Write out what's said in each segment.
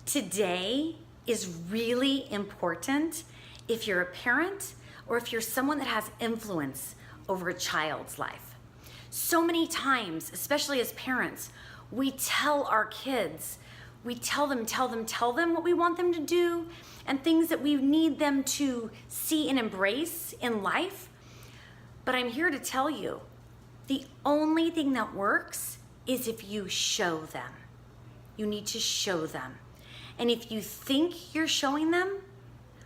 Today is really important if you're a parent or if you're someone that has influence over a child's life. So many times, especially as parents, we tell our kids, we tell them what we want them to do and things that we need them to see and embrace in life. But I'm here to tell you, the only thing that works is if you show them. You need to show them. And if you think you're showing them,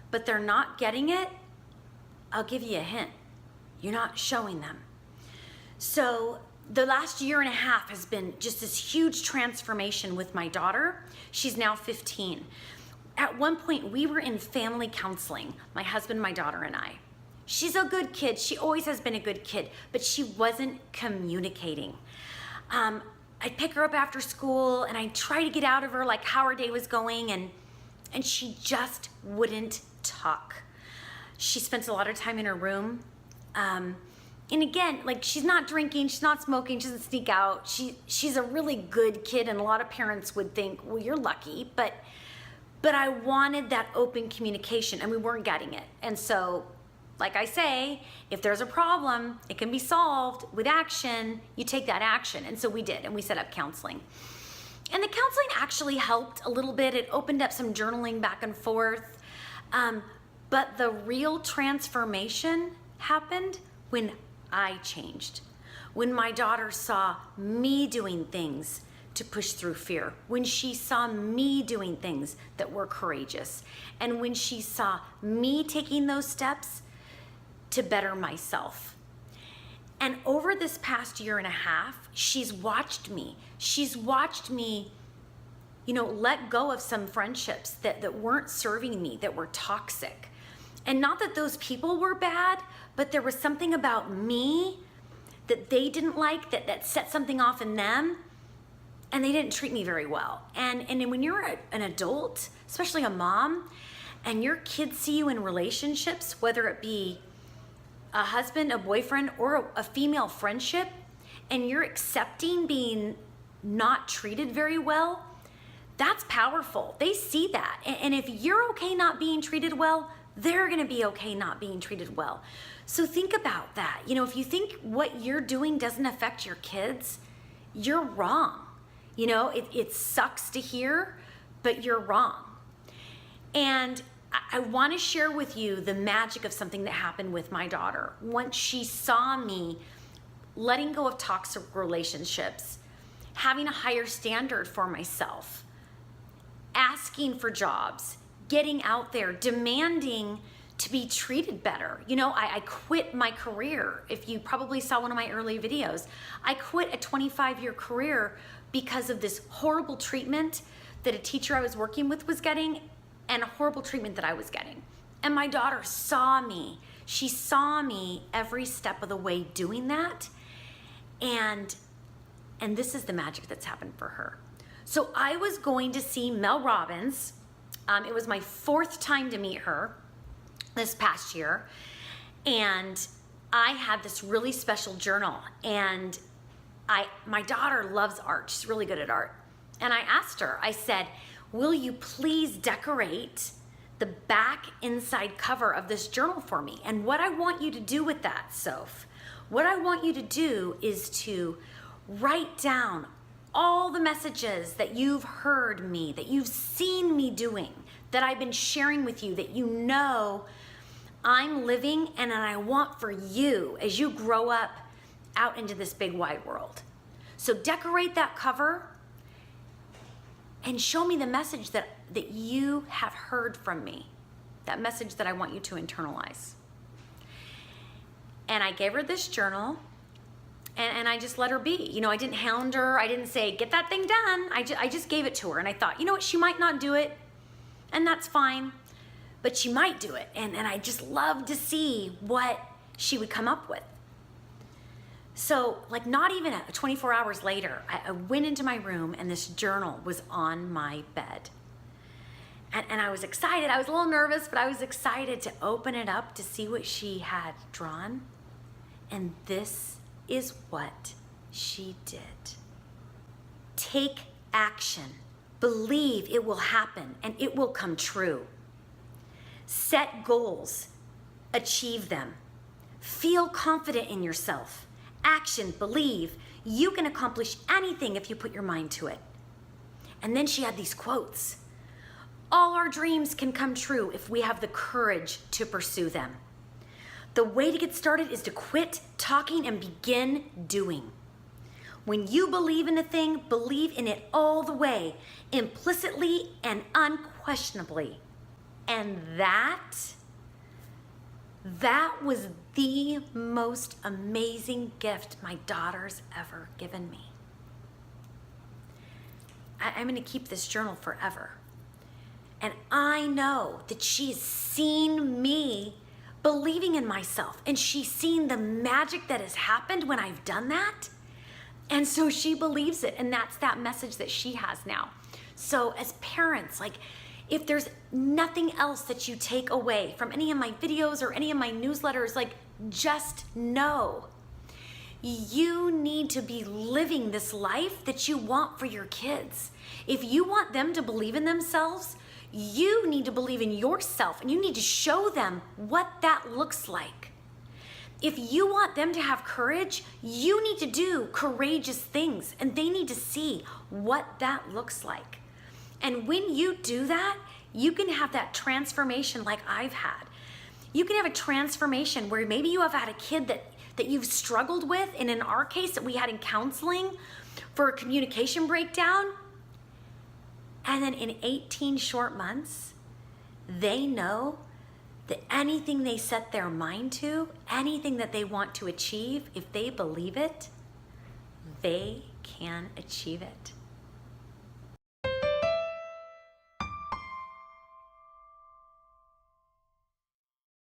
but they're not getting it, I'll give you a hint. You're not showing them. So the last year and a half has been just this huge transformation with my daughter. She's now 15. At one point, we were in family counseling, my husband, my daughter, and I. She's a good kid. She always has been a good kid, but she wasn't communicating. I'd pick her up after school and I'd try to get out of her like how her day was going, and she just wouldn't talk. She spent a lot of time in her room. And again, like, she's not drinking, she's not smoking, she doesn't sneak out. She's a really good kid, and a lot of parents would think, well, you're lucky, but I wanted that open communication and we weren't getting it. And so, like I say, if there's a problem, it can be solved with action. You take that action. And so we did, and we set up counseling. And the counseling actually helped a little bit. It opened up some journaling back and forth. But the real transformation happened when I changed. When my daughter saw me doing things to push through fear. When she saw me doing things that were courageous. And when she saw me taking those steps to better myself. And over this past year and a half, she's watched me. She's watched me, let go of some friendships that weren't serving me, that were toxic. And not that those people were bad, but there was something about me that they didn't like, that set something off in them, and they didn't treat me very well. And when you're an adult, especially a mom, and your kids see you in relationships, whether it be a husband, a boyfriend, or a female friendship, and you're accepting being not treated very well, that's powerful. They see that. And if you're okay not being treated well, they're gonna be okay not being treated well. So think about that. If you think what you're doing doesn't affect your kids, you're wrong. It sucks to hear, but you're wrong. And I want to share with you the magic of something that happened with my daughter. Once she saw me letting go of toxic relationships, having a higher standard for myself, asking for jobs, getting out there, demanding to be treated better. I quit my career. If you probably saw one of my early videos, I quit a 25-year career because of this horrible treatment that a teacher I was working with was getting, and a horrible treatment that I was getting. And my daughter saw me. She saw me every step of the way doing that. And this is the magic that's happened for her. So I was going to see Mel Robbins. It was my 4th time to meet her this past year. And I had this really special journal. And my daughter loves art. She's really good at art. And I asked her, I said, will you please decorate the back inside cover of this journal for me? And what I want you to do with that, Soph, what I want you to do is to write down all the messages that you've heard me, that you've seen me doing, that I've been sharing with you, that I'm living and I want for you as you grow up out into this big wide world. So decorate that cover and show me the message that you have heard from me, that message that I want you to internalize. And I gave her this journal, and I just let her be. I didn't hound her. I didn't say, get that thing done. I just gave it to her, and I thought, what, she might not do it, and that's fine, but she might do it. And I just love to see what she would come up with. So, not even 24 hours later, I went into my room and this journal was on my bed. And I was excited. I was a little nervous, but I was excited to open it up to see what she had drawn. And this is what she did. Take action Believe it will happen and it will come true. Set goals, achieve them. Feel confident in yourself. Action, believe. You can accomplish anything if you put your mind to it. And then she had these quotes. All our dreams can come true if we have the courage to pursue them. The way to get started is to quit talking and begin doing. When you believe in a thing, believe in it all the way, implicitly and unquestionably. And that was the most amazing gift my daughter's ever given me. I'm gonna keep this journal forever. And I know that she's seen me believing in myself, and she's seen the magic that has happened when I've done that. And so she believes it, and that's that message that she has now. So as parents, like, if there's nothing else that you take away from any of my videos or any of my newsletters, like, just know you need to be living this life that you want for your kids. If you want them to believe in themselves, you need to believe in yourself, and you need to show them what that looks like. If you want them to have courage, you need to do courageous things, and they need to see what that looks like. And when you do that, you can have that transformation like I've had. You can have a transformation where maybe you have had a kid that you've struggled with, and in our case that we had in counseling for a communication breakdown, and then in 18 short months, they know that anything they set their mind to, anything that they want to achieve, if they believe it, they can achieve it.